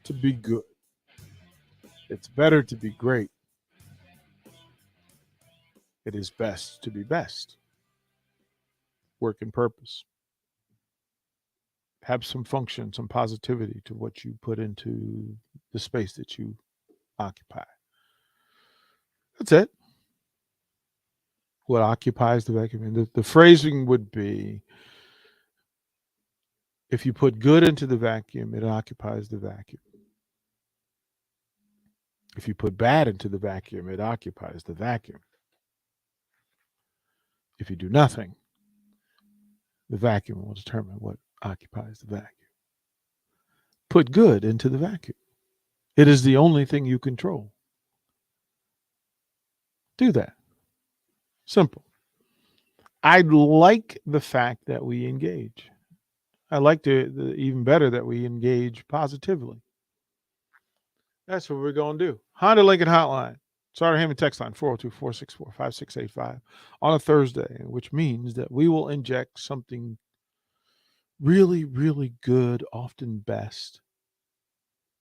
to be good. It's better to be great. It is best to be best. Work and purpose. Have some function, some positivity to what you put into the space that you occupy. That's it. What occupies the vacuum? And the phrasing would be, if you put good into the vacuum, it occupies the vacuum. If you put bad into the vacuum, it occupies the vacuum. If you do nothing, the vacuum will determine what occupies the vacuum. Put good into the vacuum. It is the only thing you control. Do that. Simple. I like the fact that we engage. I like even better that we engage positively. That's what we're going to do. Honda Lincoln Hotline. Sutter Hammond text line 402-464-5685 on a Thursday, which means that we will inject something really, really good, often best,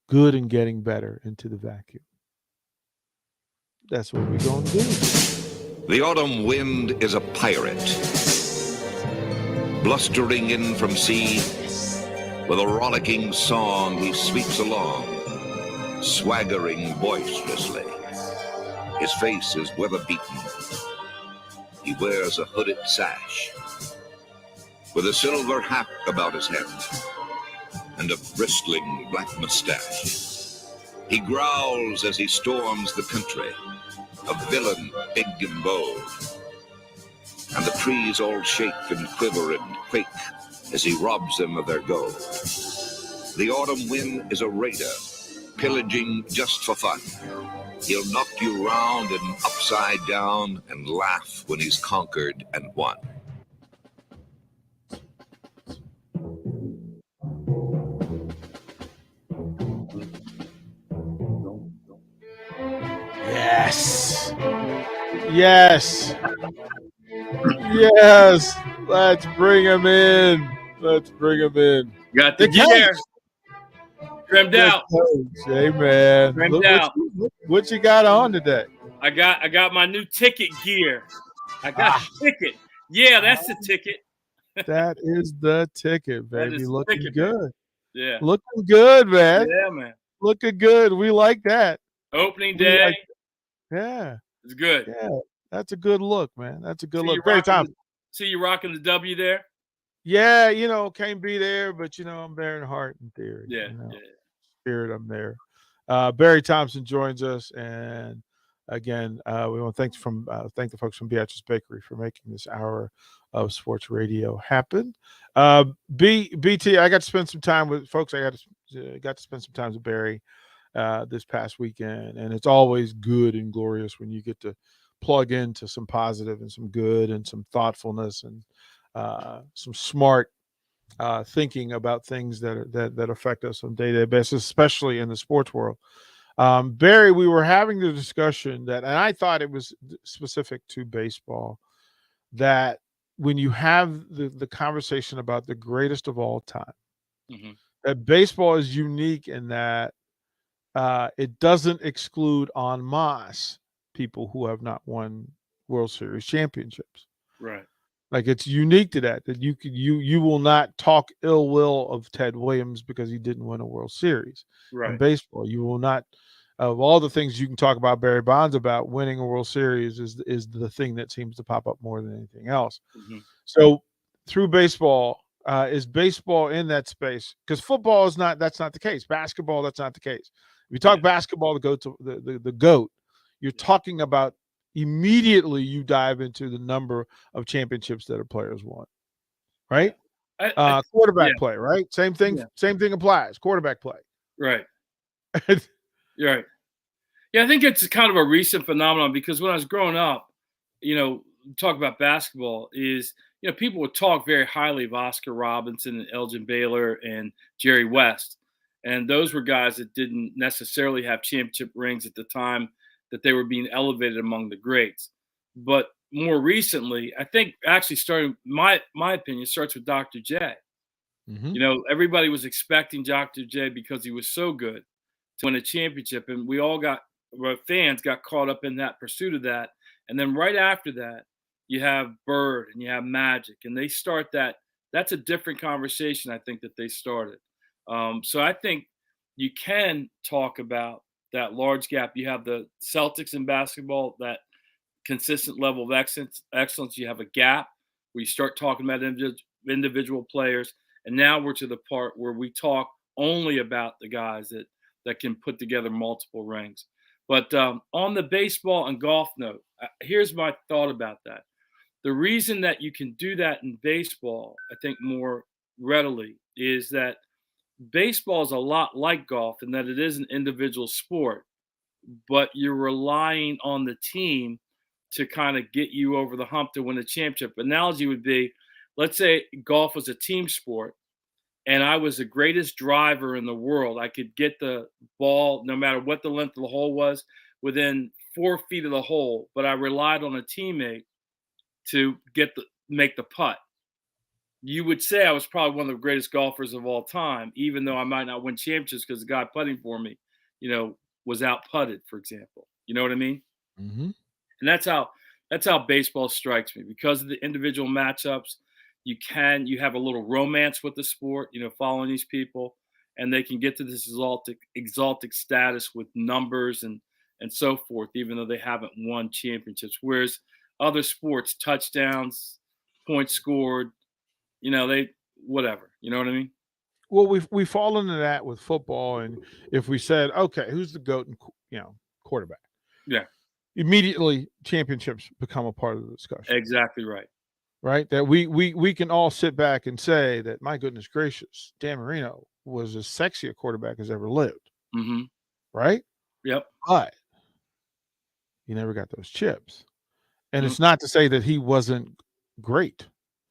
good and getting better into the vacuum. That's what we're going to do. The autumn wind is a pirate, blustering in from sea. With a rollicking song, he sweeps along, swaggering boisterously. His face is weather-beaten. He wears a hooded sash, with a silver hat about his head, and a bristling black mustache. He growls as he storms the country, a villain big and bold. And the trees all shake and quiver and quake as he robs them of their gold. The autumn wind is a raider, pillaging just for fun. He'll knock you round and upside down and laugh when he's conquered and won. Yes. Yes. Yes. Let's bring him in. Let's bring him in. Got the gear. Trimmed out. Hey, man. Trimmed out. What you got on today? I got my new ticket gear. I got the ticket. Yeah, that's the ticket. That is the ticket, baby. Looking ticket, good. Man. Yeah. Looking good, man. Yeah, man. Looking good. We like that. Opening day. Yeah. It's good. Yeah. That's a good look, man. That's a good look. Great time. See you rocking the W there? Yeah, can't be there, but I'm there in heart and theory. Yeah. Spirit, I'm there. Barry Thompson joins us, and again, we want to thank the folks from Beatrice Bakery for making this hour of sports radio happen. BT, I got to spend some time with folks. I got to spend some time with Barry this past weekend, and it's always good and glorious when you get to plug into some positive and some good and some thoughtfulness and some smart thinking about things that affect us on a day-to-day basis, especially in the sports world. Barry, we were having the discussion and I thought it was specific to baseball, that when you have the conversation about the greatest of all time, that baseball is unique in that it doesn't exclude en masse people who have not won World Series championships. Right. Like, it's unique to that you will not talk ill will of Ted Williams because he didn't win a World Series in baseball. You will not, of all the things you can talk about Barry Bonds about, winning a World Series is the thing that seems to pop up more than anything else. So through baseball, is baseball in that space? Because football is not. That's not the case. Basketball, that's not the case. If you talk basketball, the GOAT, you're talking about immediately you dive into the number of championships that a player's won, right? Quarterback play, right? Same thing. Yeah. Same thing applies. Quarterback play, right? You're right. Yeah, I think it's kind of a recent phenomenon because when I was growing up, talk about basketball is people would talk very highly of Oscar Robertson and Elgin Baylor and Jerry West, and those were guys that didn't necessarily have championship rings at the time that they were being elevated among the greats. But more recently, I think actually starting, my opinion, starts with Dr. J. Everybody was expecting Dr. J because he was so good. to win a championship. And we all fans got caught up in that pursuit of that. And then right after that, you have Bird and you have Magic, and they start that. That's a different conversation, I think, that they started. So I think you can talk about that large gap. You have the Celtics in basketball, that consistent level of excellence. You have a gap where you start talking about individual players, and now we're to the part where we talk only about the guys that can put together multiple rings. But on the baseball and golf note, here's my thought about that. The reason that you can do that in baseball, I think, more readily is that baseball is a lot like golf in that it is an individual sport, but you're relying on the team to kind of get you over the hump to win a championship. Analogy would be, let's say golf was a team sport and I was the greatest driver in the world. I could get the ball, no matter what the length of the hole was, within 4 feet of the hole, but I relied on a teammate to make the putt. You would say I was probably one of the greatest golfers of all time, even though I might not win championships because the guy putting for me, was out putted, for example. You know what I mean? Mm-hmm. And that's how baseball strikes me, because of the individual matchups. You have a little romance with the sport, following these people, and they can get to this exalted status with numbers and so forth, even though they haven't won championships. Whereas other sports, touchdowns, points scored, they whatever. You know what I mean? Well, we fall into that with football, and if we said, okay, who's the GOAT in quarterback? Yeah. Immediately championships become a part of the discussion. Exactly right. Right? That we can all sit back and say that, my goodness gracious, Dan Marino was as sexy a quarterback as ever lived. Mm-hmm. Right? Yep. But he never got those chips. And it's not to say that he wasn't great.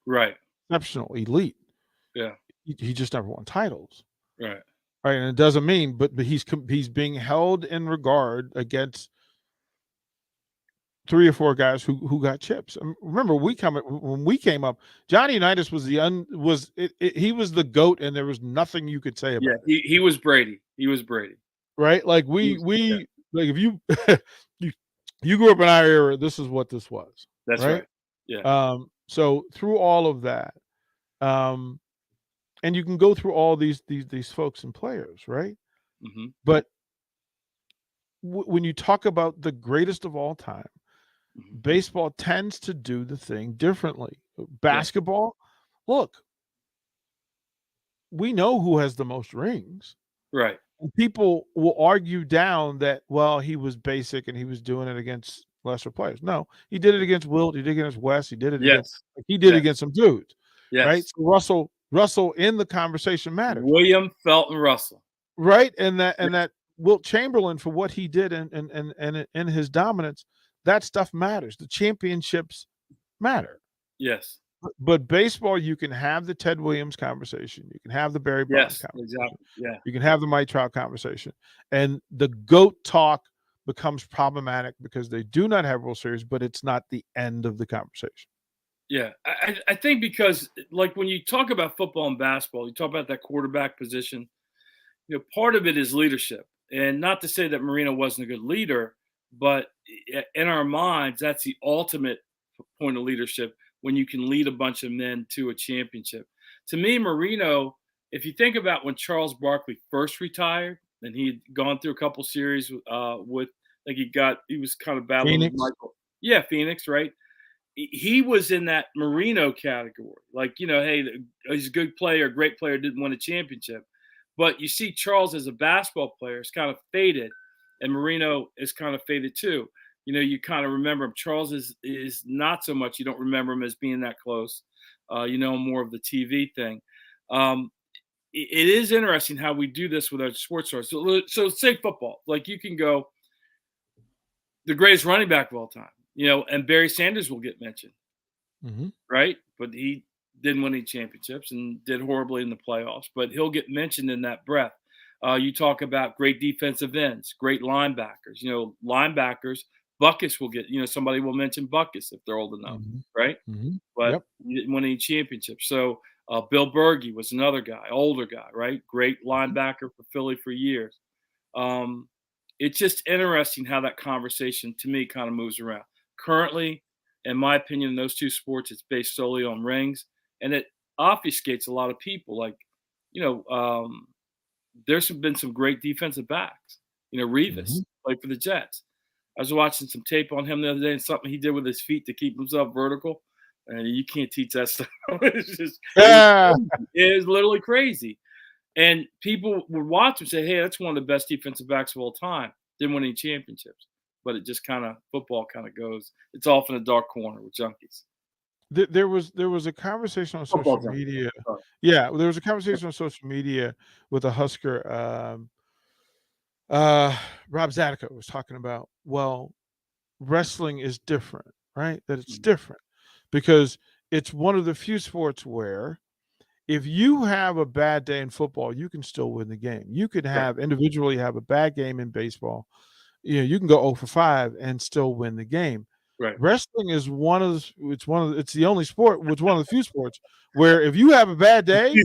Right. Exceptional, elite. Yeah. He just never won titles. Right. Right. And it doesn't mean, but he's being held in regard against 3 or 4 guys who got chips. Remember, when we came up, Johnny Unitas was he was the GOAT, and there was nothing you could say about it. He was Brady. He was Brady. Right? Like like if you you grew up in our era, this is what this was. That's right. Yeah. So through all of that, and you can go through all these folks and players, right? Mm-hmm. But when you talk about the greatest of all time, baseball tends to do the thing differently. Basketball, look, we know who has the most rings. Right. And people will argue down that, well, he was basic and he was doing it against lesser players. No, he did it against Wilt. He did it against West. He did it against some dudes. Yes. Right. So Russell in the conversation matters. William Felton Russell. Right. And that Wilt Chamberlain, for what he did and in his dominance, that stuff matters. The championships matter. Yes. But baseball, you can have the Ted Williams conversation. You can have the Barry Bonds conversation. Exactly. Yeah. You can have the Mike Trout conversation. And the GOAT talk becomes problematic because they do not have World Series, but it's not the end of the conversation. Yeah. I think because, like, when you talk about football and basketball, you talk about that quarterback position, part of it is leadership. And not to say that Marino wasn't a good leader, but in our minds, that's the ultimate point of leadership, when you can lead a bunch of men to a championship. To me, Marino, if you think about when Charles Barkley first retired, and he'd gone through a couple series with, like he was kind of battling with Michael. Yeah, Phoenix, right? He was in that Marino category. Like, hey, he's a good player, great player, didn't win a championship. But you see Charles as a basketball player is kind of faded, and Marino is kind of faded too. You kind of remember him. Charles is not so much. You don't remember him as being that close. More of the TV thing. It is interesting how we do this with our sports stars. So say football. Like, you can go the greatest running back of all time, and Barry Sanders will get mentioned, right? But he didn't win any championships and did horribly in the playoffs. But he'll get mentioned in that breath. You talk about great defensive ends, great linebackers. Linebackers. Butkus will get, somebody will mention Butkus if they're old enough, right? But he didn't win any championships. So Bill Bergey was another guy, older guy, right? Great linebacker for Philly for years. It's just interesting how that conversation to me kind of moves around. Currently, in my opinion, in those two sports, it's based solely on rings, and it obfuscates a lot of people. Like, you know, there's been some great defensive backs. You know, Revis Mhm. played for the Jets. I was watching some tape on him the other day and something he did with his feet to keep himself vertical. And you can't teach that stuff. Yeah. It was literally crazy. And people would watch and say, hey, that's one of the best defensive backs of all time. Didn't win any championships. But it just kind of, football kind of goes, it's off in a dark corner with junkies. There was a conversation on Football social junkies. media. Sorry. Yeah, there was a conversation on social media with a Husker. Rob Zadico was talking about, well, wrestling is different, right? That it's Mhm. different because it's one of the few sports where if you have a bad day in football, you can still win the game. You could Right. have individually have a bad game in baseball. You know, you can go 0 for 5 and still win the game. Right. Wrestling is it's the only sport, it's one of the few sports where if you have a bad day,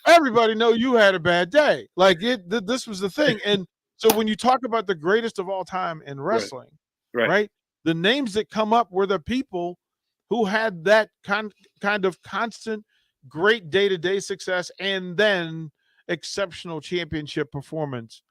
everybody know you had a bad day. Like this was the thing. And so when you talk about the greatest of all time in Right. wrestling, Right. right? The names that come up were the people who had that kind of constant great day-to-day success and then exceptional championship performance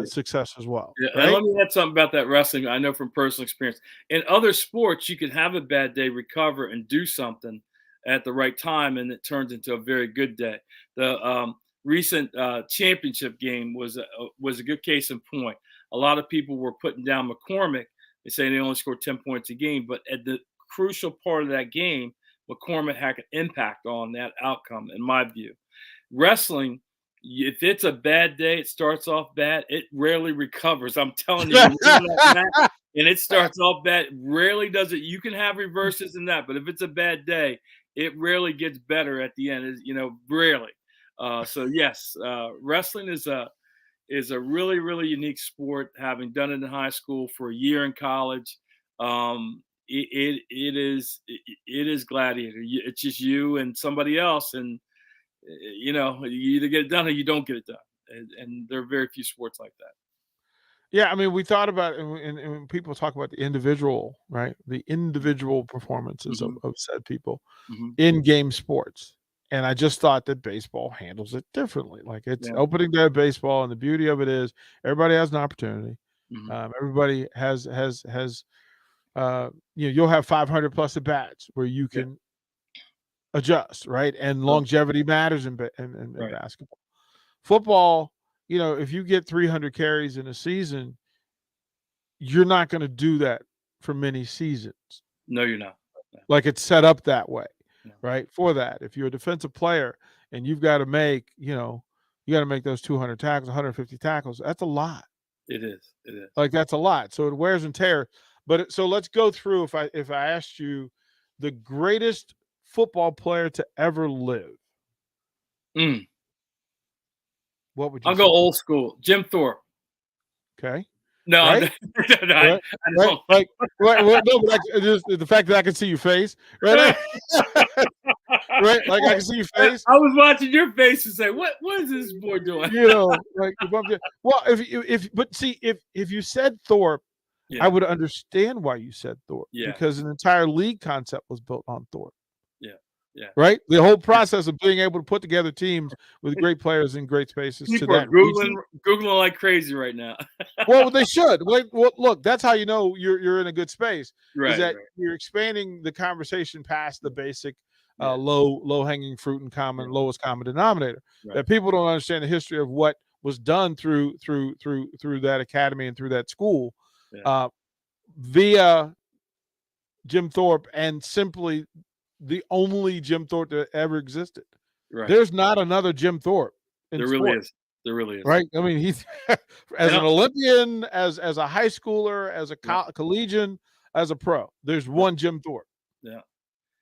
success as well, Yeah, and right? let me add something about that wrestling. I know from personal experience. In other sports, you can have a bad day, recover, and do something at the right time, and it turns into a very good day. The recent championship game was a good case in point. A lot of people were putting down McCormick and saying they only scored 10 points a game, but at the crucial part of that game, McCormick had an impact on that outcome, in my view. Wrestling, if it's a bad day, it starts off bad, it rarely recovers. I'm telling you, you're on that mat and it starts off bad, rarely does it. You can have reverses in that, but if it's a bad day, it rarely gets better at the end. You know, rarely. So yes, wrestling is a really really unique sport. Having done it in high school for a year in college, it is gladiator. It's just you and somebody else, and you know, you either get it done or you don't get it done. And there are very few sports like that. Yeah, I mean, we thought about it, and when people talk about the individual, right? The individual performances Mm-hmm. of said people Mm-hmm. in game sports. And I just thought that baseball handles it differently. Like it's Yeah. opening day of baseball, and the beauty of it is everybody has an opportunity. Mm-hmm. Everybody has you know, you'll have 500 plus at bats where you Yeah. can adjust, right? And longevity matters in Right. basketball. Football, you know, if you get 300 carries in a season, you're not going to do that for many seasons. No, you're not. No. Like it's set up that way, No. right? For that, if you're a defensive player and you've got to make, you know, you got to make those 200 tackles, 150 tackles. That's a lot. It is. It is. Like that's a lot. So it wears and tear. But so let's go through. If I asked you the greatest football player to ever live, Mm. what would you I'll go say? old school. Jim Thorpe. Okay, No, right, I right, right. don't. Like, no, but just the fact that I can see your face, right? Right, like I can see your I face. was watching your face and say, what is this boy doing? You know, like if I'm just, well, but see, if you said Thorpe, I Yeah. would understand why you said Thorpe Yeah. because an entire league concept was built on Thorpe. Yeah. Yeah. Right, the whole process of being able to put together teams with great players in great spaces to People are that region. Googling like crazy right now. Well, they should. Well, look, that's how you know you're in a good space is Right. that Right. you're expanding the conversation past the basic Yeah. low hanging fruit and Yeah. lowest common denominator. Right. That people don't understand the history of what was done through that academy and through that school Yeah. via Jim Thorpe and simply the only Jim Thorpe that ever existed. Right. There's not another Jim Thorpe in There sport. really is. There really is. Right? I mean, he's as an Olympian, as a high schooler, as a collegian, as a pro. There's one Jim Thorpe. Yeah.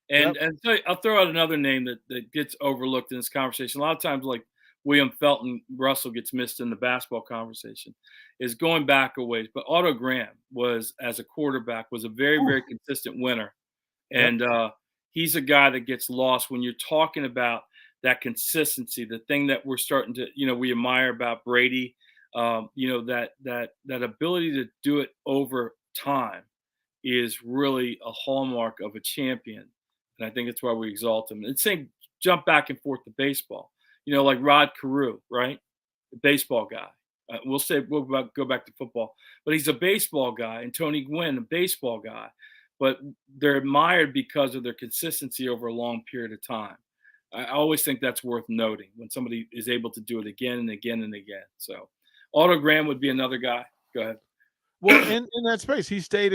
And so I'll throw out another name that gets overlooked in this conversation. A lot of times, like William Felton Russell gets missed in the basketball conversation, is going back a ways. But Otto Graham was, as a quarterback, was a very, very consistent winner. And he's a guy that gets lost when you're talking about that consistency, the thing that we're starting to, you know, we admire about Brady. That ability to do it over time is really a hallmark of a champion, and I think it's why we exalt him. And same jump back and forth to baseball, like Rod Carew, right? The baseball guy. Go back to football, but he's a baseball guy, and Tony Gwynn, a baseball guy, but they're admired because of their consistency over a long period of time. I always think that's worth noting when somebody is able to do it again and again and again. So, Otto Graham would be another guy. Go ahead. Well, in that space, he stayed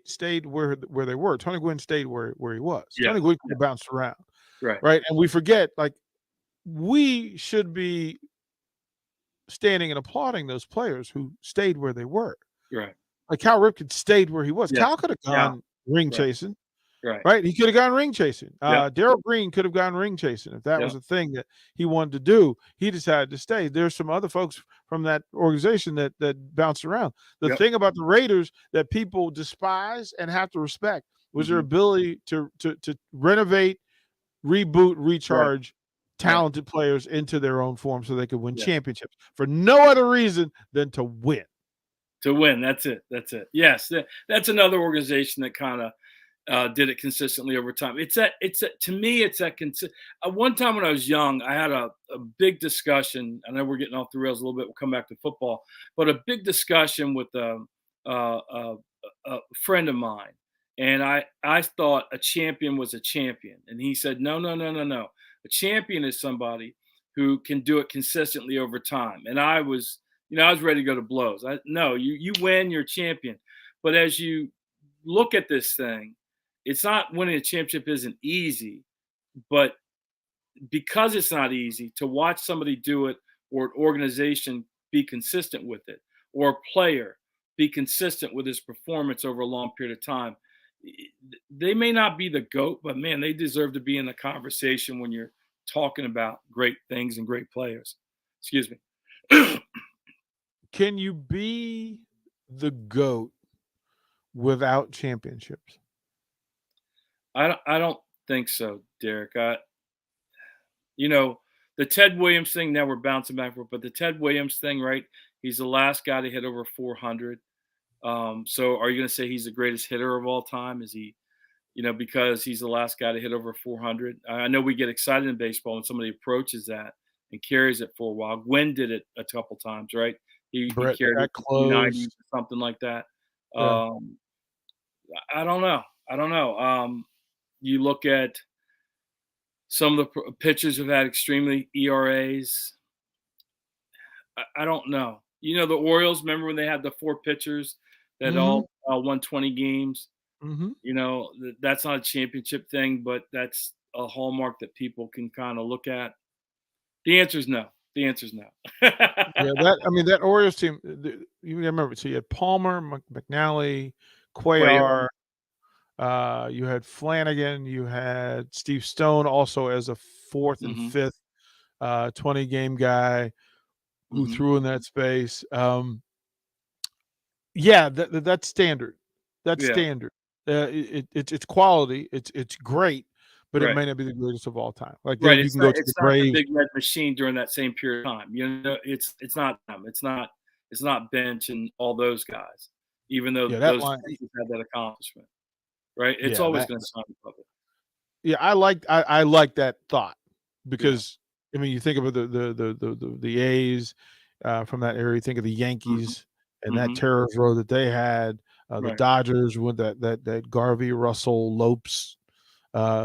stayed where they were. Tony Gwynn stayed where he was. Yeah, Tony Gwynn could have bounced around, right? right? And we forget, like, we should be standing and applauding those players who stayed where they were. Right. Like Cal Ripken stayed where he was. Yeah. Cal could have gone ring chasing. Right. Right. He could have gone ring chasing. Darryl Green could have gone ring chasing if that was a thing that he wanted to do. He decided to stay. There's some other folks from that organization that bounced around. The thing about the Raiders that people despise and have to respect was their ability to renovate, reboot, recharge talented players into their own form so they could win championships for no other reason than to win. To win. That's it. Yes. That's another organization that kind of did it consistently over time. To me, it's that one time when I was young, I had a big discussion. I know we're getting off the rails a little bit. We'll come back to football, but a big discussion with a friend of mine. And I thought a champion was a champion. And he said, no. A champion is somebody who can do it consistently over time. And I was ready to go to blows. You win, you're a champion. But as you look at this thing, it's not winning a championship isn't easy, but because it's not easy to watch somebody do it or an organization be consistent with it or a player be consistent with his performance over a long period of time, they may not be the GOAT, but man, they deserve to be in the conversation when you're talking about great things and great players. Excuse me. Can you be the GOAT without championships? I don't think so, Derek. The Ted Williams thing, now we're bouncing back, but the Ted Williams thing, right? He's the last guy to hit over 400. So are you going to say he's the greatest hitter of all time? Is he, because he's the last guy to hit over 400? I know we get excited in baseball when somebody approaches that and carries it for a while. Gwynn did it a couple times, right? He carried it 90 or something like that. Yeah. I don't know. You look at some of the pitchers who've had extremely ERAs. I don't know. The Orioles, remember when they had the 4 pitchers that all won 20 games? Mm-hmm. That's not a championship thing, but that's a hallmark that people can kind of look at. The answer is no. Yeah, that Orioles team, you remember, so you had Palmer, McNally, Cuellar. You had Flanagan, you had Steve Stone also as a 4th and 5th 20-game guy who threw in that space. That's standard. That's standard. It's quality. It's great, but it may not be the greatest of all time. Like right, you can go to the Braves. Not the big red machine during that same period of time. It's not them. It's not Bench and all those guys. Even though those pitchers had that accomplishment. Right, it's always going to sound public. Yeah, I like that thought because you think about the A's from that area. You think of the Yankees and that terrorist row that they had. The Dodgers with that Garvey, Russell, Lopes,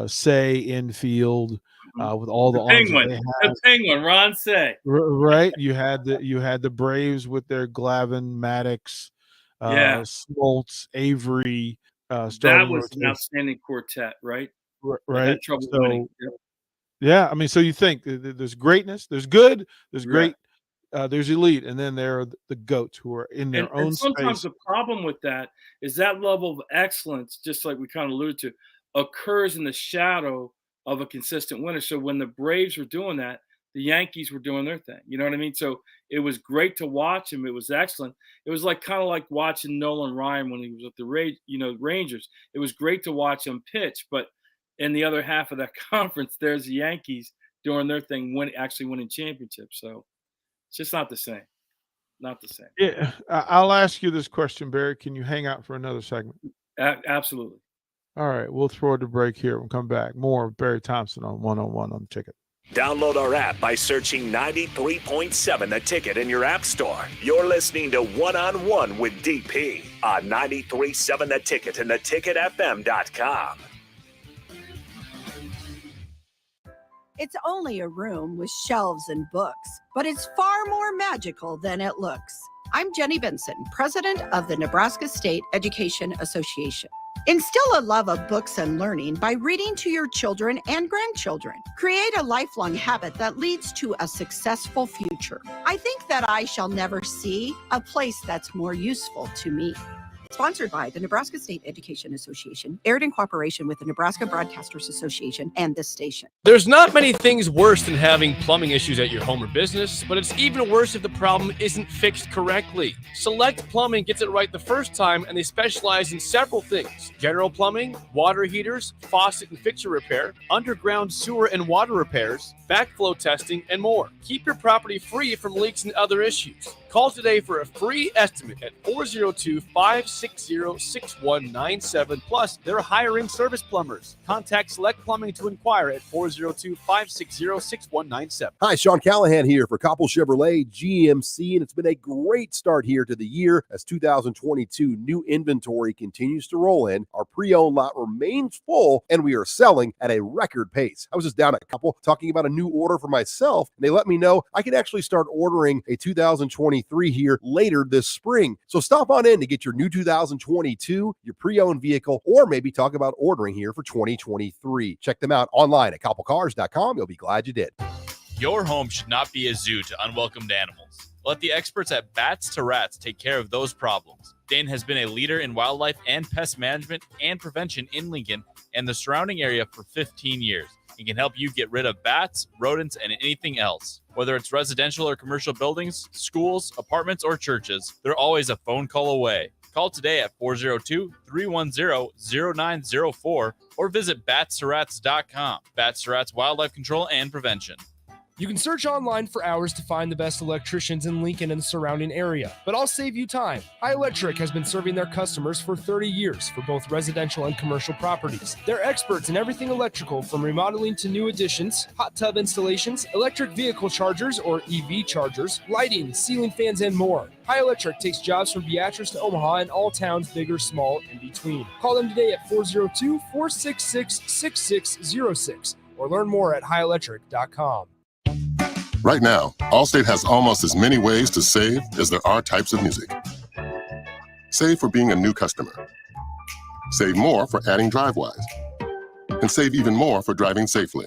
Say infield with all the arms that they had. The Penguin, Ron Say. Right, you had the Braves with their Glavine, Maddox, Smoltz, Avery. That was an outstanding quartet, right? Right. Trouble winning. Yeah, so you think there's greatness, there's good, there's great, there's elite, and then there are the GOATs who are in their own space. Sometimes the problem with that is that level of excellence, just like we kind of alluded to, occurs in the shadow of a consistent winner. So when the Braves were doing that, the Yankees were doing their thing. You know what I mean? So it was great to watch him. It was excellent. It was kind of like watching Nolan Ryan when he was with the Rangers. It was great to watch him pitch, but in the other half of that conference, there's the Yankees doing their thing, actually winning championships. So it's just not the same. Not the same. Yeah, I'll ask you this question, Barry. Can you hang out for another segment? Absolutely. All right, we'll throw it a break here. We'll come back. More of Barry Thompson on 101 on the Ticket. Download our app by searching 93.7 The Ticket in your app store. You're listening to One-on-One with DP on 93.7 The Ticket and theticketfm.com. It's only a room with shelves and books, but it's far more magical than it looks. I'm Jenny Benson, president of the Nebraska State Education Association. Instill a love of books and learning by reading to your children and grandchildren. Create a lifelong habit that leads to a successful future. I think that I shall never see a place that's more useful to me. Sponsored by the Nebraska State Education Association, aired in cooperation with the Nebraska Broadcasters Association and this station. There's not many things worse than having plumbing issues at your home or business, but it's even worse if the problem isn't fixed correctly. Select Plumbing gets it right the first time, and they specialize in several things: general plumbing, water heaters, faucet and fixture repair, underground sewer and water repairs, backflow testing, and more. Keep your property free from leaks and other issues. Call today for a free estimate at 402-560-6197. Plus, they're hiring service plumbers. Contact Select Plumbing to inquire at 402-560-6197. Hi, Sean Callahan here for Koppel Chevrolet GMC, and it's been a great start here to the year as 2022 new inventory continues to roll in. Our pre-owned lot remains full, and we are selling at a record pace. I was just down at Koppel talking about a new order for myself, and they let me know I can actually start ordering a 2023 here later this spring. So stop on in to get your new 2022, your pre-owned vehicle, or maybe talk about ordering here for 2023. Check them out online at koppelcars.com. You'll be glad you did. Your home should not be a zoo to unwelcomed animals. Let the experts at Bats to Rats take care of those problems. Dane has been a leader in wildlife and pest management and prevention in Lincoln and the surrounding area for 15 years. He can help you get rid of bats, rodents, and anything else. Whether it's residential or commercial buildings, schools, apartments, or churches, they're always a phone call away. Call today at 402-310-0904 or visit batsterats.com. Bats to Rats Wildlife Control and Prevention. You can search online for hours to find the best electricians in Lincoln and the surrounding area, but I'll save you time. iElectric has been serving their customers for 30 years for both residential and commercial properties. They're experts in everything electrical, from remodeling to new additions, hot tub installations, electric vehicle chargers or EV chargers, lighting, ceiling fans, and more. iElectric takes jobs from Beatrice to Omaha and all towns, big or small, in between. Call them today at 402-466-6606 or learn more at highelectric.com. Right now, Allstate has almost as many ways to save as there are types of music. Save for being a new customer. Save more for adding DriveWise. And save even more for driving safely.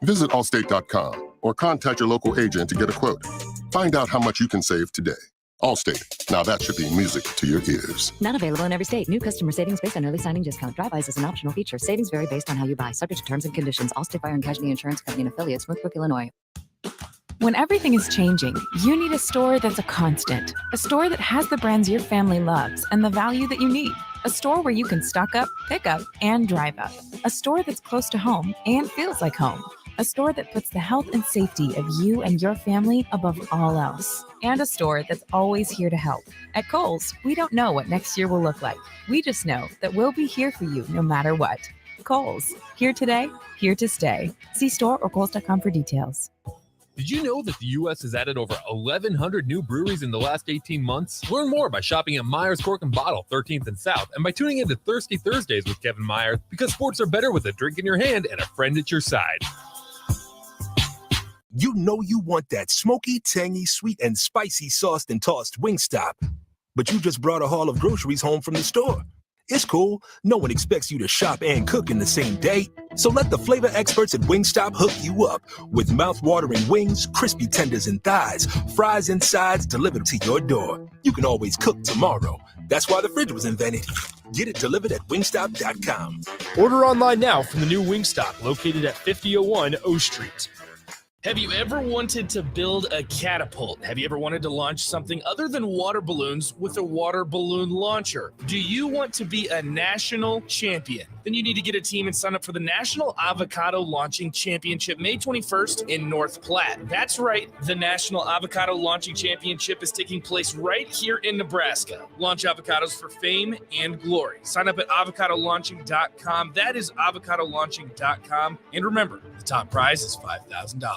Visit allstate.com or contact your local agent to get a quote. Find out how much you can save today. Allstate. Now that should be music to your ears. Not available in every state. New customer savings based on early signing discount. DriveWise is an optional feature. Savings vary based on how you buy. Subject to terms and conditions. Allstate Fire and Casualty Insurance Company and affiliates, Smoothbrook, Illinois. When everything is changing, you need a store that's a constant. A store that has the brands your family loves and the value that you need. A store where you can stock up, pick up, and drive up. A store that's close to home and feels like home. A store that puts the health and safety of you and your family above all else. And a store that's always here to help. At Kohl's, we don't know what next year will look like. We just know that we'll be here for you no matter what. Kohl's. Here today, here to stay. See store or Kohls.com for details. Did you know that the U.S. has added over 1,100 new breweries in the last 18 months? Learn more by shopping at Myers Cork and Bottle, 13th and South, and by tuning in to Thirsty Thursdays with Kevin Myers, because sports are better with a drink in your hand and a friend at your side. You know you want that smoky, tangy, sweet, and spicy sauced and tossed Wingstop, but you just brought a haul of groceries home from the store. It's cool. No one expects you to shop and cook in the same day. So let the flavor experts at Wingstop hook you up with mouth-watering wings, crispy tenders and thighs, fries and sides delivered to your door. You can always cook tomorrow. That's why the fridge was invented. Get it delivered at wingstop.com. Order online now from the new Wingstop located at 5001 O Street. Have you ever wanted to build a catapult? Have you ever wanted to launch something other than water balloons with a water balloon launcher? Do you want to be a national champion? Then you need to get a team and sign up for the National Avocado Launching Championship, May 21st in North Platte. That's right, the National Avocado Launching Championship is taking place right here in Nebraska. Launch avocados for fame and glory. Sign up at avocadolaunching.com. That is avocadolaunching.com. And remember, the top prize is $5,000.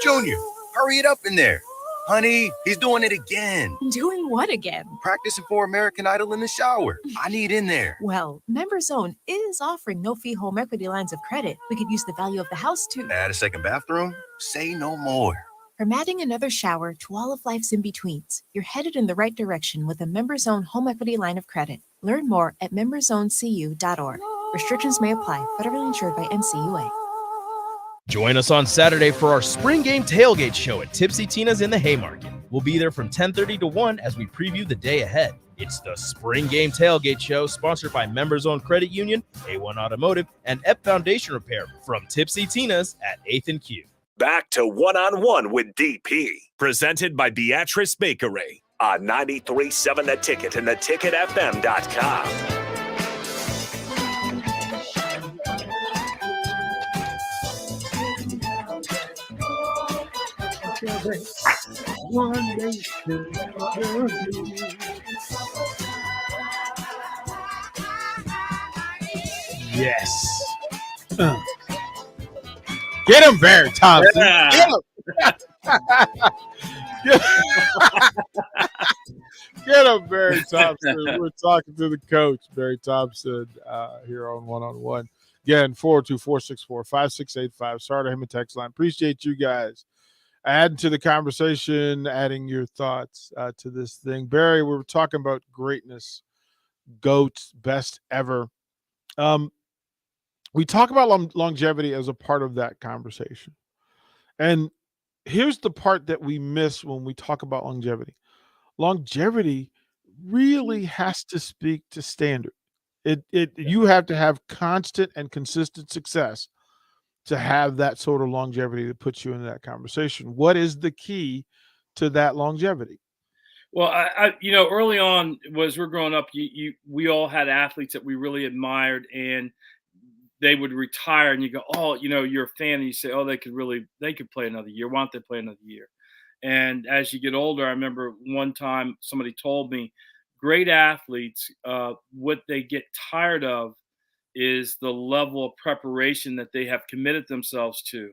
Junior, hurry it up in there. Honey, he's doing it again. Doing what again? Practicing for American Idol in the shower. I need in there. Well, MemberZone is offering no-fee home equity lines of credit. We could use the value of the house too. Add a second bathroom? Say no more. From adding another shower to all of life's in-betweens, you're headed in the right direction with a MemberZone home equity line of credit. Learn more at memberzonecu.org. Restrictions may apply. Federally insured by NCUA. Join us on Saturday for our spring game tailgate show at Tipsy Tina's in the Haymarket. We'll be there from 10:30 to 1 as we preview the day ahead. It's the spring game tailgate show sponsored by Members Owned Credit Union, A1 Automotive, and EP Foundation Repair from Tipsy Tina's at 8th and Q. Back to One-on-One with DP, presented by Beatrice Bakery on 93.7 The Ticket and theticketfm.com. Yes. Get him, Barry Thompson. Yeah. Get him. Get him, Barry Thompson. We're talking to the coach, Barry Thompson, here on One-on-One. Again, 424-645-5685. Sorry to him a text line. Appreciate you guys adding to the conversation, adding your thoughts to this thing. Barry, we were talking about greatness, GOATs, best ever. We talk about longevity as a part of that conversation. And here's the part that we miss when we talk about longevity. Longevity really has to speak to standard. You have to have constant and consistent success to have that sort of longevity that puts you in that conversation. What is the key to that longevity? Well, I early on was we're growing up, we all had athletes that we really admired, and they would retire, and you go, oh, you're a fan, and you say, oh, they could play another year. Why don't they play another year? And as you get older, I remember one time somebody told me, great athletes, what they get tired of is the level of preparation that they have committed themselves to.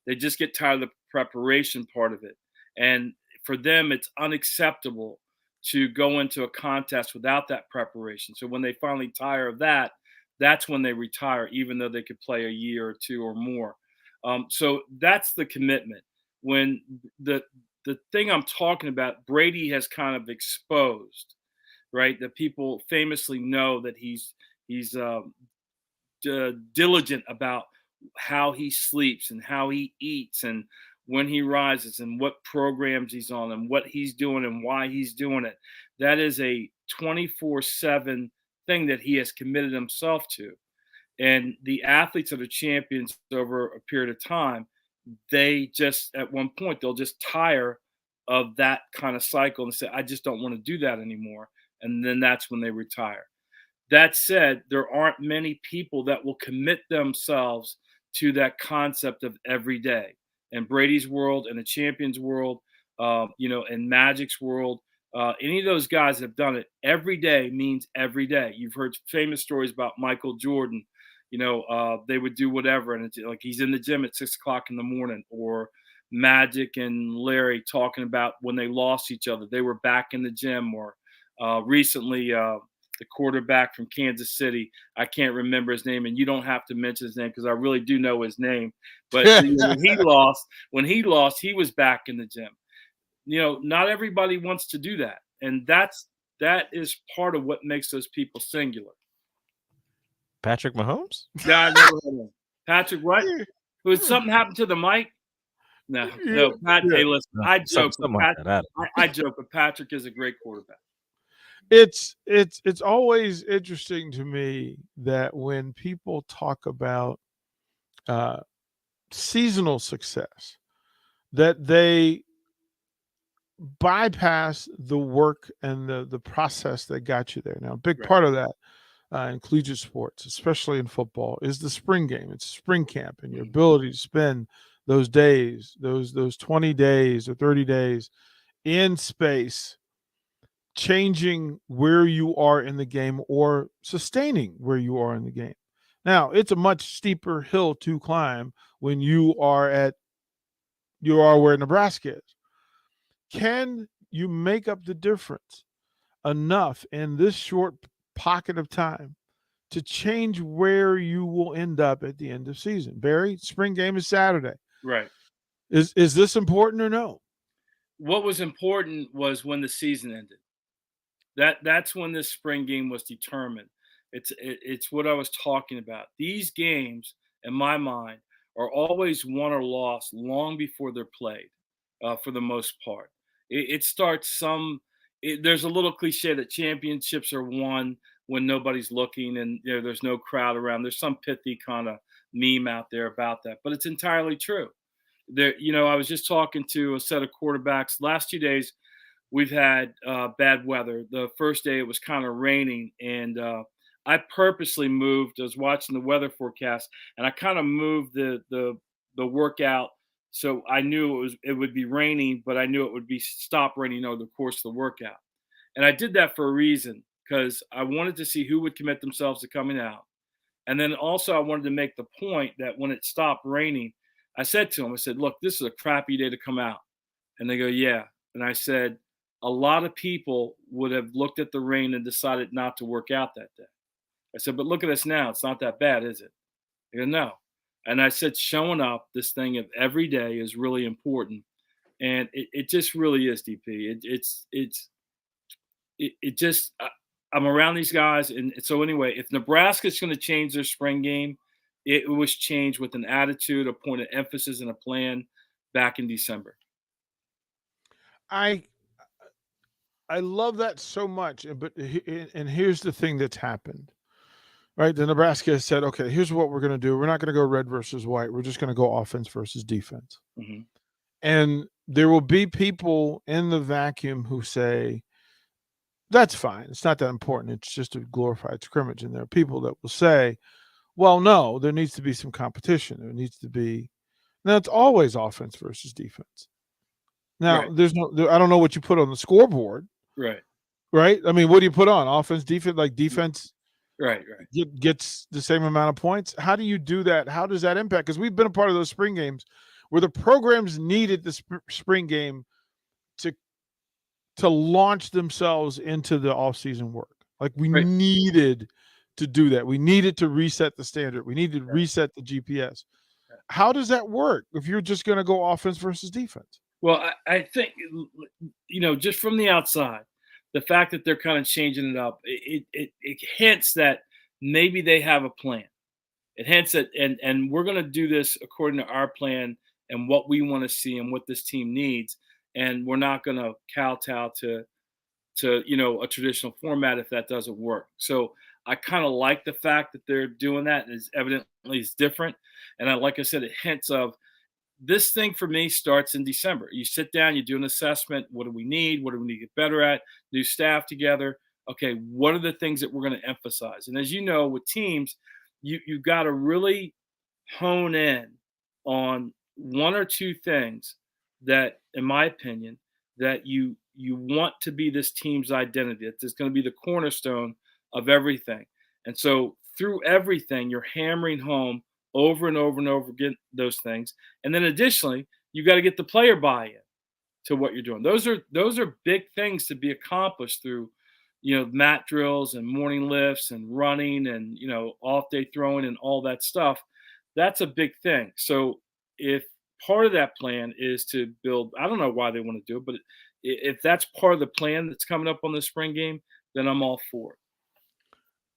They just get tired of the preparation part of it. And for them, it's unacceptable to go into a contest without that preparation. So when they finally tire of that, that's when they retire, even though they could play a year or two or more. So that's the commitment. When the thing I'm talking about, Brady has kind of exposed, right? That people famously know that he's diligent about how he sleeps and how he eats and when he rises and what programs he's on and what he's doing and why he's doing it. That is a 24/7 thing that he has committed himself to. And the athletes that are champions over a period of time, they just, at one point, they'll just tire of that kind of cycle and say, I just don't want to do that anymore. And then that's when they retire. That said, there aren't many people that will commit themselves to that concept of every day. In Brady's world, in the champions world, in Magic's world, any of those guys that have done it, every day means every day. You've heard famous stories about Michael Jordan. They would do whatever, and it's like he's in the gym at 6 o'clock in the morning, or Magic and Larry talking about when they lost each other, they were back in the gym, or recently the quarterback from Kansas City, I can't remember his name, and you don't have to mention his name because I really do know his name. But when he lost, he was back in the gym. Not everybody wants to do that, and that is part of what makes those people singular. Patrick Mahomes? Yeah, I never heard of him. Patrick, what? Was something happened to the mic? No. Pat, hey, listen, I joke. I joke, but Patrick is a great quarterback. It's always interesting to me that when people talk about seasonal success that they bypass the work and the process that got you there. Now, a big part of that in collegiate sports, especially in football, is the spring game. It's spring camp and your ability to spend those days, those 20 days or 30 days in space, changing where you are in the game or sustaining where you are in the game. Now, it's a much steeper hill to climb when you are where Nebraska is. Can you make up the difference enough in this short pocket of time to change where you will end up at the end of season? Barry, spring game is Saturday. Right. Is this important or no? What was important was when the season ended. That's when this spring game was determined. It's what I was talking about. These games, in my mind, are always won or lost long before they're played, for the most part. It starts there's a little cliche that championships are won when nobody's looking and there's no crowd around. There's some pithy kind of meme out there about that, but it's entirely true. I was just talking to a set of quarterbacks last 2 days. We've had bad weather. The first day it was kind of raining, and I purposely moved. I was watching the weather forecast, and I kind of moved the workout so I knew it would be raining, but I knew it would be stop raining over the course of the workout. And I did that for a reason, because I wanted to see who would commit themselves to coming out, and then also I wanted to make the point that when it stopped raining, I said to them, I said, "Look, this is a crappy day to come out," and they go, "Yeah," and I said, a lot of people would have looked at the rain and decided not to work out that day. I said, but look at us now. It's not that bad, is it? They go, no. And I said, showing up this thing of every day is really important. And it just really is, DP. I'm around these guys. And so anyway, if Nebraska's going to change their spring game, it was changed with an attitude, a point of emphasis, and a plan back in December. I love that so much, but here's the thing that's happened, right? The Nebraska has said, okay, here's what we're going to do. We're not going to go red versus white. We're just going to go offense versus defense. Mm-hmm. And there will be people in the vacuum who say, that's fine. It's not that important. It's just a glorified scrimmage. And there are people that will say, well, no, there needs to be some competition. There needs to be – now, it's always offense versus defense. Now, I don't know what you put on the scoreboard. Right. I mean, what do you put on? Offense, defense, like defense gets the same amount of points. How do you do that? How does that impact? Because we've been a part of those spring games where the programs needed the spring game to launch themselves into the offseason work. Like we needed to do that. We needed to reset the standard. We needed to reset the GPS. How does that work if you're just going to go offense versus defense? Well, I think, just from the outside, the fact that they're kind of changing it up, it hints that maybe they have a plan. It hints that, and we're going to do this according to our plan and what we want to see and what this team needs. And we're not going to kowtow to a traditional format if that doesn't work. So I kind of like the fact that they're doing that. It's evidently it's different. And like I said, it hints of, this thing for me starts in December. You sit down, you do an assessment. What do we need? What do we need to get better at? New staff together. Okay, what are the things that we're going to emphasize? And as you know, with teams, you've got to really hone in on one or two things that, in my opinion, that you want to be this team's identity. It's going to be the cornerstone of everything. And so through everything, you're hammering home over and over and over again those things. And then additionally, you got to get the player buy-in to what you're doing. Those are big things to be accomplished through, mat drills and morning lifts and running and, off day throwing and all that stuff. That's a big thing. So if part of that plan is to build, I don't know why they want to do it, but if that's part of the plan that's coming up on the spring game, then I'm all for it.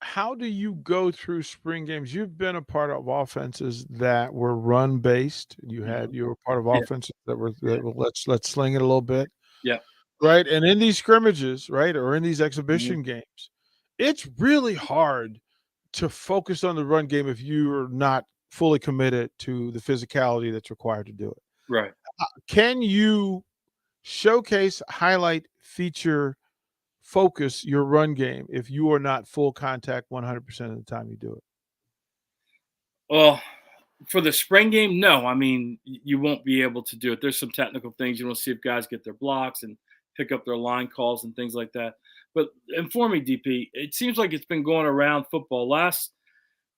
How do you go through spring games? You've been a part of offenses that were run based. You were part of offenses that were let's sling it a little bit. Yeah. Right. And in these scrimmages, right, or in these exhibition games, it's really hard to focus on the run game if you're not fully committed to the physicality that's required to do it. Right. Can you showcase, highlight, feature, focus your run game if you are not full contact 100% of the time you do it? Well, for the spring game, no. I mean, you won't be able to do it. There's some technical things. You want to see if guys get their blocks and pick up their line calls and things like that. But inform me, DP, it seems like it's been going around football. Last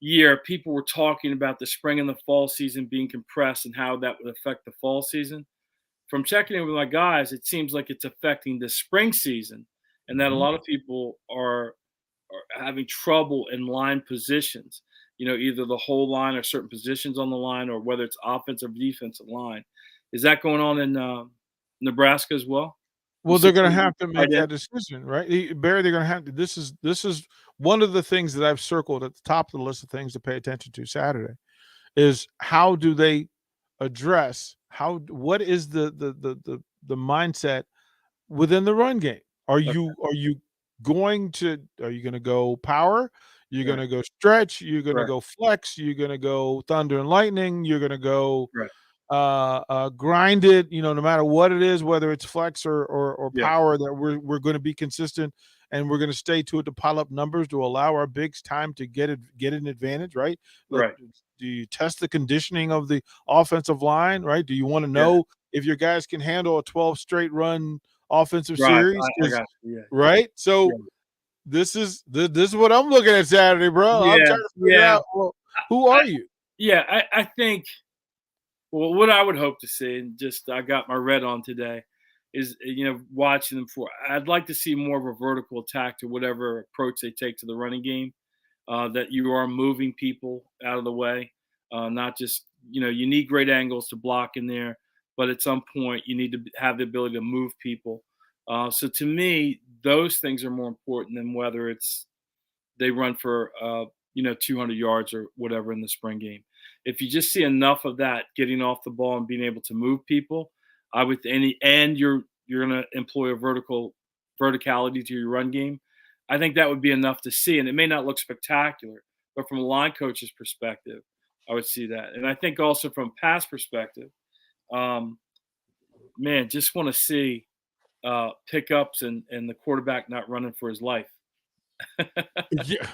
year, people were talking about the spring and the fall season being compressed and how that would affect the fall season. From checking in with my guys, it seems like it's affecting the spring season, and that a lot of people are having trouble in line positions. Either the whole line or certain positions on the line, or whether it's offensive or defensive line. Is that going on in Nebraska as well? Well, they're going to have to make that decision, right? Barry, they're going to have to. This is one of the things that I've circled at the top of the list of things to pay attention to Saturday, is how do they address what is the mindset within the run game? Are you going to go power? You're going to go stretch. You're going to go flex. You're going to go thunder and lightning. You're going to go grind it. No matter what it is, whether it's flex or power, that we're going to be consistent and we're going to stay to it to pile up numbers to allow our bigs time to get an advantage, right? Right. Do you test the conditioning of the offensive line, right? Do you want to know if your guys can handle a 12 straight run offensive series? I got you. Right. So this is what I'm looking at Saturday, bro. I'm trying to figure out, well, who are you? Yeah, I think. Well, what I would hope to see, and just I got my red on today, is watching them I'd like to see more of a vertical attack to whatever approach they take to the running game. That you are moving people out of the way, not just you need great angles to block in there, but at some point you need to have the ability to move people. So to me, those things are more important than whether it's they run for 200 yards or whatever in the spring game. If you just see enough of that getting off the ball and being able to move people, and you're going to employ a verticality to your run game, I think that would be enough to see. And it may not look spectacular, but from a line coach's perspective, I would see that. And I think also from pass perspective, just want to see pickups and the quarterback not running for his life. Yeah.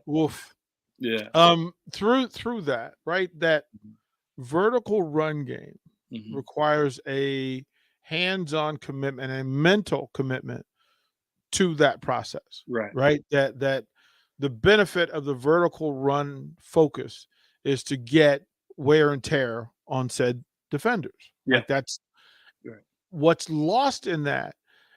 Woof. Yeah. Through that, right? That vertical run game requires a hands-on commitment and mental commitment to that process. Right. That the benefit of the vertical run focus is to get wear and tear on said defenders. Yeah. Like that's what's lost in that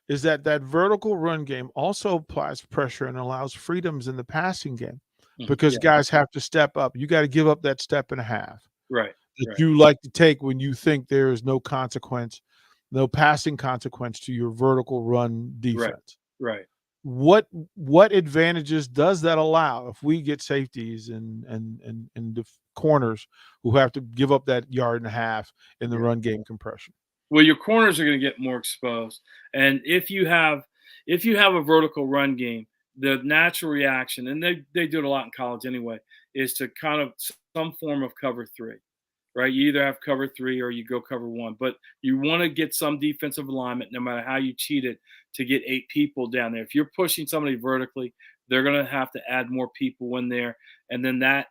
is that vertical run game also applies pressure and allows freedoms in the passing game because guys have to step up. You got to give up that step and a half that you like to take when you think there is no consequence, no passing consequence to your vertical run defense. Right. What advantages does that allow if we get safeties and the corners who have to give up that yard and a half in the run game compression? Well, your corners are going to get more exposed, and if you have a vertical run game, the natural reaction, and they do it a lot in college anyway, is to kind of some form of cover three, right? You either have cover three or you go cover one, but you want to get some defensive alignment, no matter how you cheat it, to get 8 people down there. If you're pushing somebody vertically, they're going to have to add more people in there, and then the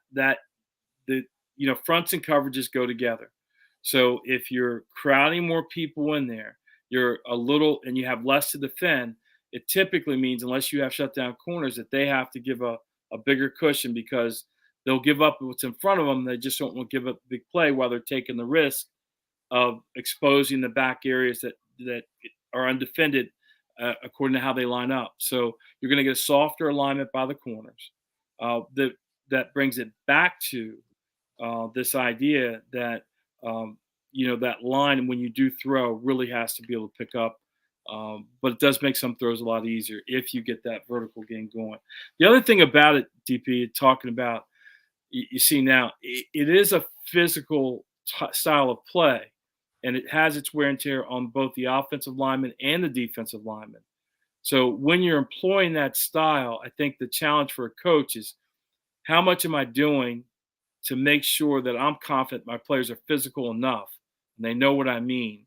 fronts and coverages go together. So if you're crowding more people in there, and you have less to defend, it typically means, unless you have shutdown corners, that they have to give a bigger cushion because they'll give up what's in front of them. They just don't want to give up a big play while they're taking the risk of exposing the back areas that are undefended according to how they line up. So you're going to get a softer alignment by the corners. That brings it back to this idea that that line, when you do throw, really has to be able to pick up. But it does make some throws a lot easier if you get that vertical game going. The other thing about it, DP, talking about, you see now, it is a physical style of play, and it has its wear and tear on both the offensive lineman and the defensive lineman. So when you're employing that style, I think the challenge for a coach is, how much am I doing to make sure that I'm confident my players are physical enough and they know what I mean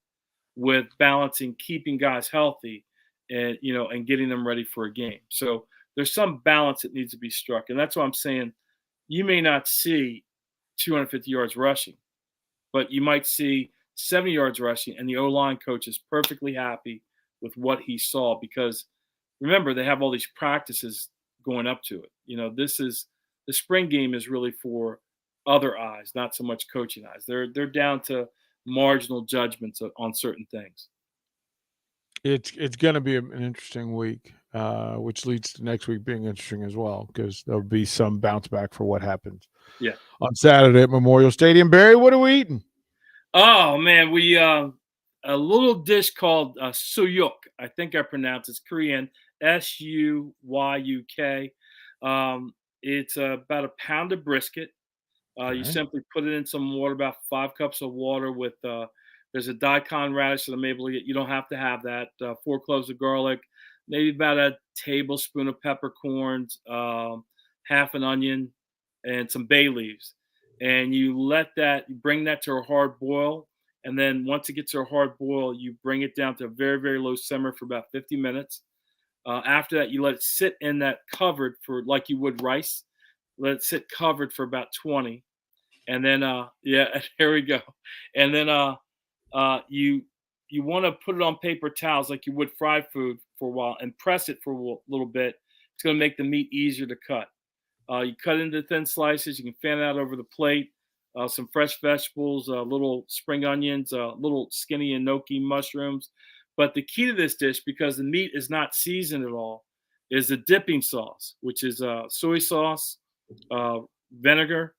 with balancing keeping guys healthy and and getting them ready for a game. So there's some balance that needs to be struck, and that's why I'm saying you may not see 250 yards rushing, but you might see 70 yards rushing, and the O-line coach is perfectly happy with what he saw because remember, they have all these practices going up to it. The spring game is really for other eyes, not so much coaching eyes. They're down to marginal judgments on certain things. It's going to be an interesting week, which leads to next week being interesting as well because there'll be some bounce back for what happens. Yeah. On Saturday at Memorial Stadium. Barry, what are we eating? Oh man, we a little dish called suyuk. I think I pronounced it's Korean, Suyuk. It's about a pound of brisket. You simply put it in some water, about 5 cups of water with there's a daikon radish that I'm able to get. You don't have to have that. 4 cloves of garlic, maybe about a tablespoon of peppercorns, half an onion, and some bay leaves. And you bring that to a hard boil. And then once it gets to a hard boil, you bring it down to a very, very low simmer for about 50 minutes. After that, you let it sit in that covered for like you would rice. Let it sit covered for about 20. And then, here we go. And then you want to put it on paper towels like you would fried food for a while and press it for a little bit. It's going to make the meat easier to cut. You cut into thin slices. You can fan it out over the plate. Some fresh vegetables, little spring onions, little skinny enoki mushrooms. But the key to this dish, because the meat is not seasoned at all, is the dipping sauce, which is soy sauce, vinegar.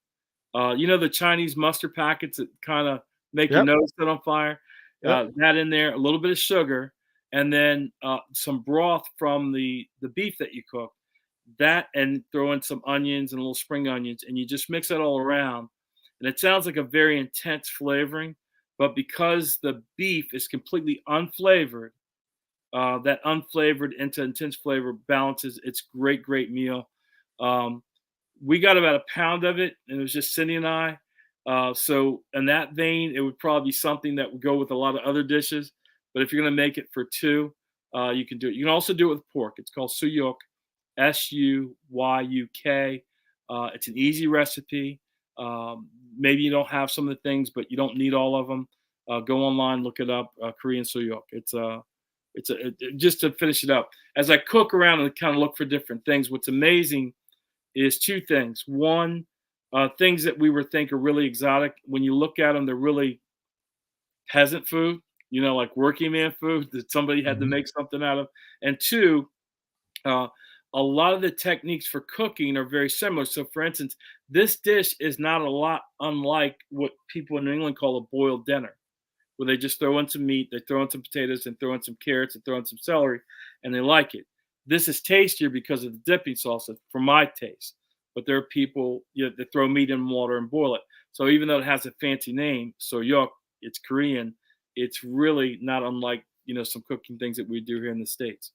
The Chinese mustard packets that kind of make your nose set on fire. That in there, a little bit of sugar, and then some broth from the beef that you cook. That and throw in some onions and little spring onions, and you just mix that all around. And it sounds like a very intense flavoring, but because the beef is completely unflavored, that unflavored into intense flavor balances. It's great, great meal. We got about a pound of it, and it was just Cindy and I. So in that vein, it would probably be something that would go with a lot of other dishes. But if you're going to make it for 2, you can do it. You can also do it with pork. It's called suyuk, Suyuk. It's an easy recipe. Maybe you don't have some of the things, but you don't need all of them. Go online, look it up. Korean suyuk. Just to finish it up. As I cook around and kind of look for different things, what's amazing is 2 things. One, things that we would think are really exotic. When you look at them, they're really peasant food. Like working man food that somebody had to make something out of. And 2, a lot of the techniques for cooking are very similar. So, for instance, this dish is not a lot unlike what people in New England call a boiled dinner, where they just throw in some meat, they throw in some potatoes, and throw in some carrots, and throw in some celery, and they like it. This is tastier because of the dipping sauce for my taste. But there are people that throw meat in water and boil it. So even though it has a fancy name, soyuk, it's Korean, it's really not unlike some cooking things that we do here in the States.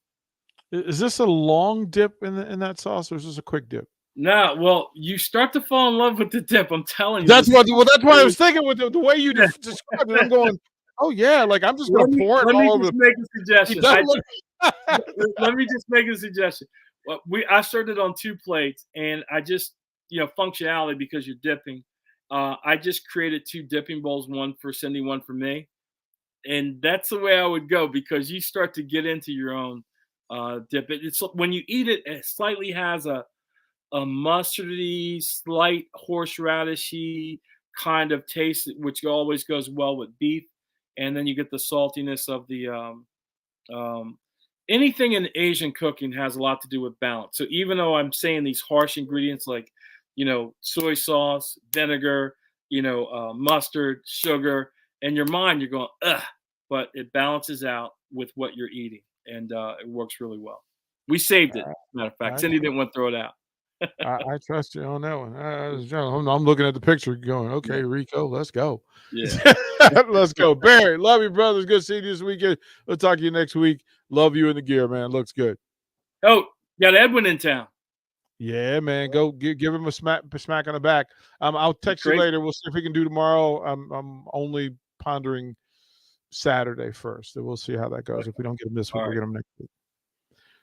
Is this a long dip in that sauce, or is this a quick dip? No, well, you start to fall in love with the dip. I'm telling you. That's what I was thinking with the way you described it. I'm going, oh yeah, like I'm just going to pour it all over. Let me just make a suggestion. Let me just make a suggestion. Well, I served it on 2 plates, and I just functionality because you're dipping. I just created 2 dipping bowls, one for Cindy, one for me, and that's the way I would go because you start to get into your own dip. It's when you eat it, it slightly has a mustardy, slight horseradishy kind of taste, which always goes well with beef. And then you get the saltiness of the anything in Asian cooking has a lot to do with balance. So even though I'm saying these harsh ingredients like, soy sauce, vinegar, mustard, sugar, in your mind, you're going, ugh, but it balances out with what you're eating. And it works really well. We saved it, matter of fact. Cindy didn't want to throw it out. I trust you on that one. I'm looking at the picture going, okay, Rico, let's go. Yeah. Let's go. Barry, love you, brothers. Good seeing you this weekend. We'll talk to you next week. Love you in the gear, man. Looks good. Oh, got Edwin in town. Yeah, man. Go give him a smack on the back. I'll text you Great. later. We'll see if we can do tomorrow. I'm only pondering Saturday first. So we'll see how that goes. If we don't get him this week, All we'll right. get him next week.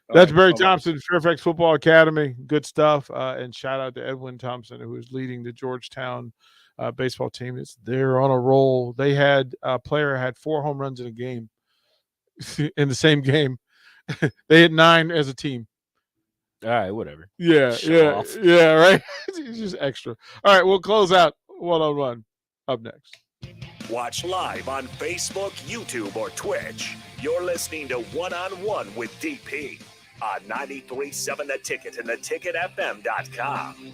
All That's right. Barry Bye-bye. Thompson, Fairfax Football Academy. Good stuff. And shout out to Edwin Thompson, who is leading the Georgetown baseball team. They're on a roll. They had a player had 4 home runs in a game, in the same game. They had 9 as a team. All right, whatever. Yeah, yeah, right. It's just extra. All right, we'll close out one-on-one up next. Watch live on Facebook, YouTube, or Twitch. You're listening to One on One with DP on 93.7 The Ticket and theticketfm.com.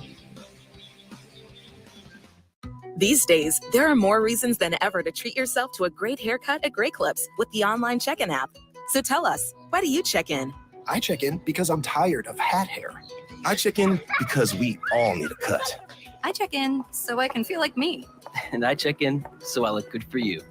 These days, there are more reasons than ever to treat yourself to a great haircut at Great Clips with the online check-in app. So tell us, why do you check in? I check in because I'm tired of hat hair. I check in because we all need a cut. I check in so I can feel like me. And I check in so I look good for you.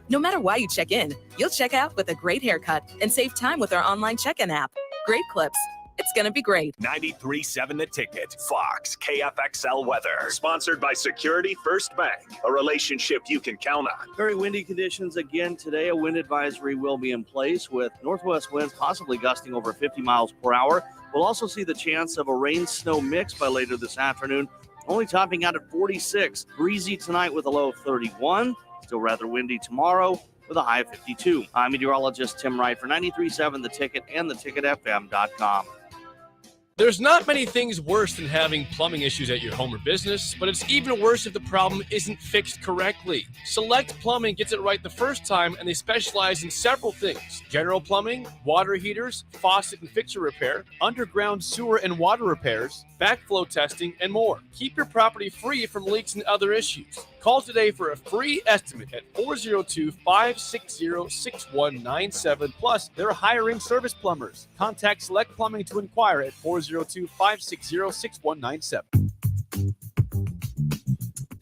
No matter why you check in, you'll check out with a great haircut and save time with our online check-in app. Great Clips. It's going to be great. 93.7 The Ticket, Fox, KFXL weather. Sponsored by Security First Bank, a relationship you can count on. Very windy conditions again today. A wind advisory will be in place with northwest winds possibly gusting over 50 miles per hour. We'll also see the chance of a rain-snow mix by later this afternoon, only topping out at 46. Breezy tonight with a low of 31. Still rather windy tomorrow with a high of 52. I'm meteorologist Tim Wright for 93.7 The Ticket and theticketfm.com. There's not many things worse than having plumbing issues at your home or business, but it's even worse if the problem isn't fixed correctly. Select Plumbing gets it right the first time, and they specialize in several things: general plumbing, water heaters, faucet and fixture repair, underground sewer and water repairs, backflow testing, and more. Keep your property free from leaks and other issues. Call today for a free estimate at 402-560-6197. Plus, they're hiring service plumbers. Contact Select Plumbing to inquire at 402-560-6197.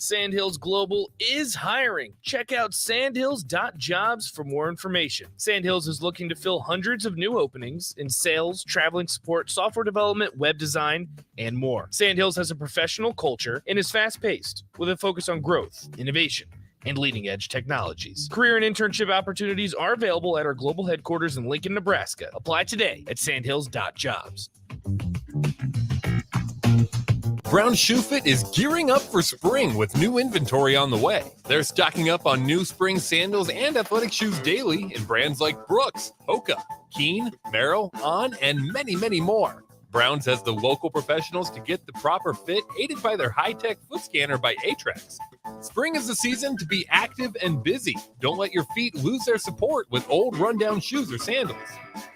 Sandhills Global is hiring. Check out sandhills.jobs for more information. Sandhills is looking to fill hundreds of new openings in sales, traveling support, software development, web design, and more. Sandhills has a professional culture and is fast-paced with a focus on growth, innovation, and leading-edge technologies. Career and internship opportunities are available at our global headquarters in Lincoln, Nebraska. Apply today at sandhills.jobs. Brown Shoe Fit is gearing up for spring with new inventory on the way. They're stocking up on new spring sandals and athletic shoes daily in brands like Brooks, Hoka, Keen, Merrell, On, and many, many more. Browns has the local professionals to get the proper fit, aided by their high-tech foot scanner by Atrax. Spring is the season to be active and busy. Don't let your feet lose their support with old rundown shoes or sandals.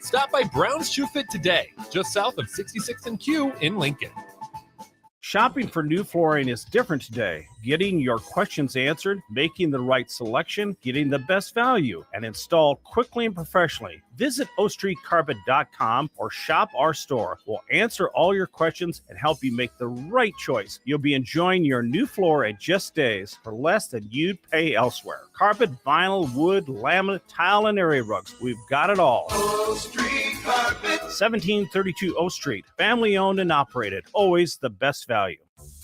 Stop by Brown's Shoe Fit today, just south of 66th and Q in Lincoln. Shopping for new flooring is different today. Getting your questions answered, making the right selection, getting the best value, and installed quickly and professionally. Visit ostreetcarpet.com or shop our store. We'll answer all your questions and help you make the right choice. You'll be enjoying your new floor in just days for less than you'd pay elsewhere. Carpet, vinyl, wood, laminate, tile, and area rugs. We've got it all. O Street Carpet. 1732 O Street. Family owned and operated. Always the best value.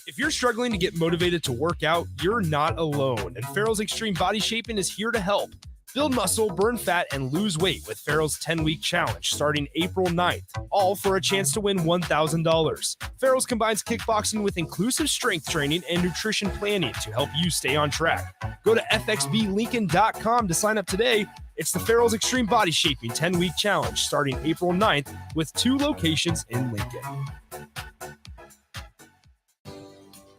If you're struggling to get motivated to work out, you're not alone, and Farrell's Extreme Body Shaping is here to help. Build muscle, burn fat, and lose weight with Farrell's 10-week challenge starting April 9th, all for a chance to win $1,000. Farrell's combines kickboxing with inclusive strength training and nutrition planning to help you stay on track. Go to fxblincoln.com to sign up today. It's the Farrell's Extreme Body Shaping 10-week challenge starting April 9th with 2 locations in Lincoln.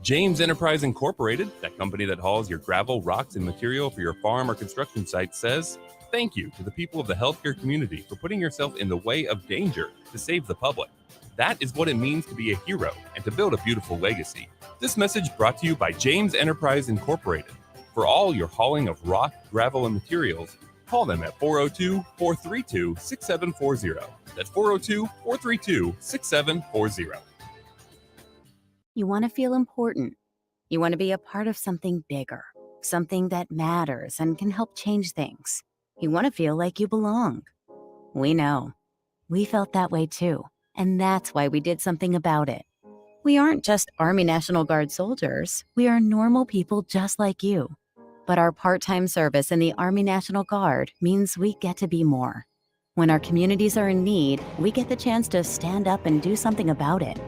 James Enterprise Incorporated, that company that hauls your gravel, rocks, and material for your farm or construction site, says thank you to the people of the healthcare community for putting yourself in the way of danger to save the public. That is what it means to be a hero and to build a beautiful legacy. This message brought to you by James Enterprise Incorporated. For all your hauling of rock, gravel, and materials, call them at 402-432-6740. That's 402-432-6740. You want to feel important. You want to be a part of something bigger, something that matters and can help change things. You want to feel like you belong. We know. We felt that way too, and that's why we did something about it. We aren't just Army National Guard soldiers. We are normal people just like you. But our part-time service in the Army National Guard means we get to be more. When our communities are in need, we get the chance to stand up and do something about it.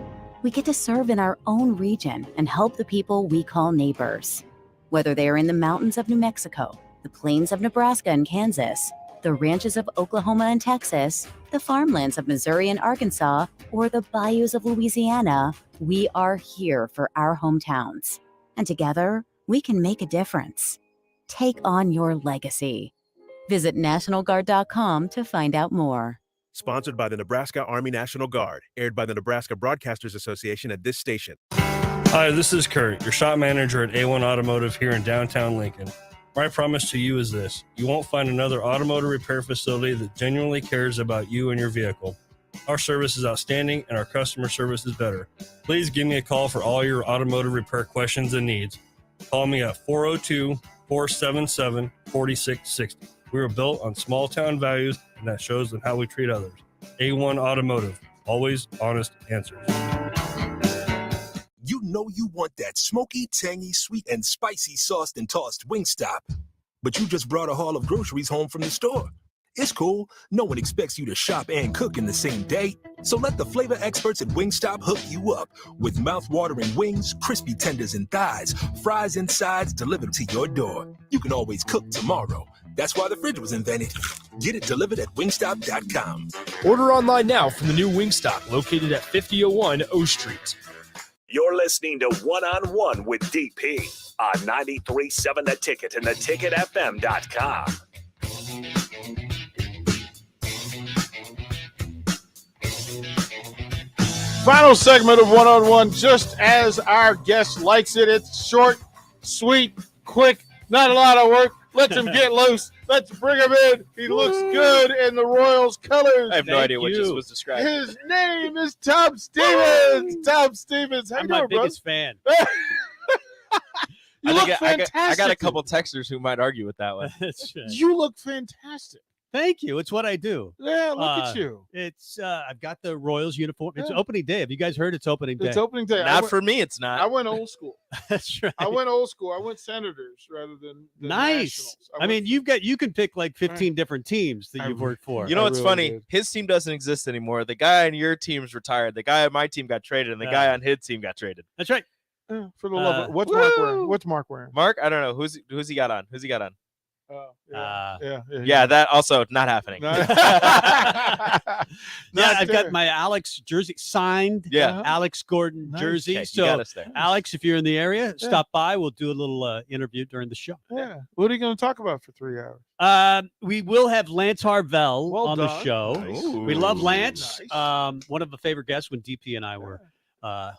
We get to serve in our own region and help the people we call neighbors. Whether they are in the mountains of New Mexico, the plains of Nebraska and Kansas, the ranches of Oklahoma and Texas, the farmlands of Missouri and Arkansas, or the bayous of Louisiana, we are here for our hometowns. And together, we can make a difference. Take on your legacy. Visit NationalGuard.com to find out more. Sponsored by the Nebraska Army National Guard. Aired by the Nebraska Broadcasters Association at this station. Hi, this is Kurt, your shop manager at A1 Automotive here in downtown Lincoln. My promise to you is this: you won't find another automotive repair facility that genuinely cares about you and your vehicle. Our service is outstanding and our customer service is better. Please give me a call for all your automotive repair questions and needs. Call me at 402-477-4660. We were built on small town values, and that shows in how we treat others. A1 Automotive, always honest answers. You know you want that smoky, tangy, sweet, and spicy sauced and tossed Wingstop. But you just brought a haul of groceries home from the store. It's cool. No one expects you to shop and cook in the same day. So let the flavor experts at Wingstop hook you up with mouth-watering wings, crispy tenders and thighs, fries and sides delivered to your door. You can always cook tomorrow. That's why the fridge was invented. Get it delivered at wingstop.com. Order online now from the new Wingstop located at 5001 O Street. You're listening to One on One with DP on 93.7 The Ticket and theticketfm.com. Final segment of One on One, just as our guest likes it. It's short, sweet, quick, not a lot of work. Let's him get loose. Let's bring him in. He looks good in the Royals colors. I have no idea what just was described. His name is Tom Stevens. Tom Stevens. How I'm you my doing, bro? biggest fan. You look fantastic. I got a couple texters who might argue with that one. You look fantastic. Thank you. It's what I do. Yeah, look at you. It's I've got the Royals uniform. It's Yeah. opening day. Have you guys heard it's opening day? It's opening day. Not for me, it's not. I went old school. That's right. I went old school. I went Senators rather than Nice. Nationals. I mean, you can pick like 15 different teams that you've worked for. You know what's funny? His team doesn't exist anymore. The guy on your team's retired. The guy on my team got traded, and the guy on his team got traded. That's right. Yeah, for the love of what's Mark wearing? What's Mark wearing? Mark, I don't know. Who's he got on? Who's he got on? Yeah, that also not happening. I've got my Alex jersey signed. Yeah. Alex Gordon Nice. jersey. Okay, you So, got us there. Alex, if you're in the area, stop by. We'll do a little interview during the show. Yeah. What are you going to talk about for 3 hours? We will have Lance Harvell Well on the done. show. Nice. We love Lance. One of the favorite guests when DP and I were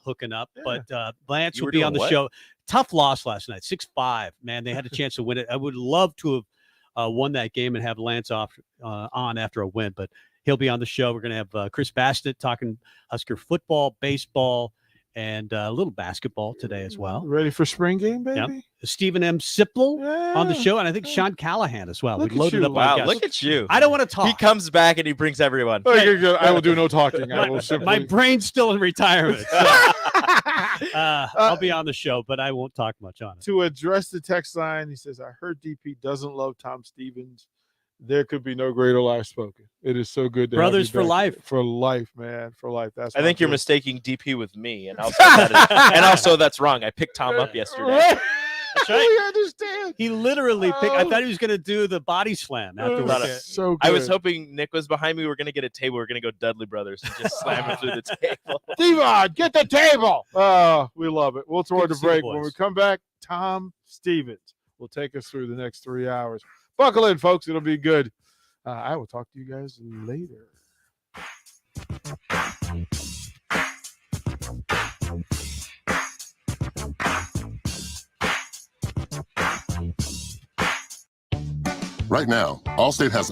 hooking up. But Lance You will were be doing on the what? show. Tough loss last night, 6-5. Man, they had a chance to win it. I would love to have won that game and have Lance on after a win, but he'll be on the show. We're going to have Chris Bastet talking Husker football, baseball, and a little basketball today as well. Ready for spring game, baby? Yep. Stephen M. Sipple on the show, and I think Sean Callahan as well. Look We at loaded you. up. Wow, on look guests. at you. I don't want to talk. He comes back and he brings everyone. Oh, you're good. I will do no talking. I will simply. My brain's still in retirement. So, I'll be on the show, but I won't talk much on it. To address the text line, he says, I heard DP doesn't love Tom Stevens. There could be no greater lie spoken. It is so good to have Brothers you for back. life. For life, man. For life. That's I think my you're deal. mistaking DP with me, and also that's wrong. I picked Tom up yesterday. That's We right. understand. He literally picked. I thought he was going to do the body slam after Thought we it- So good. I was hoping Nick was behind me. We were going to get a table. We were going to go Dudley Brothers and just slam him through the table. Devon, get the table. Oh, we love it. We'll toward to the see the break. When we boys. come back, Tom Stevens will take us through the next 3 hours. Buckle in, folks. It'll be good. I will talk to you guys later. Right now, Allstate has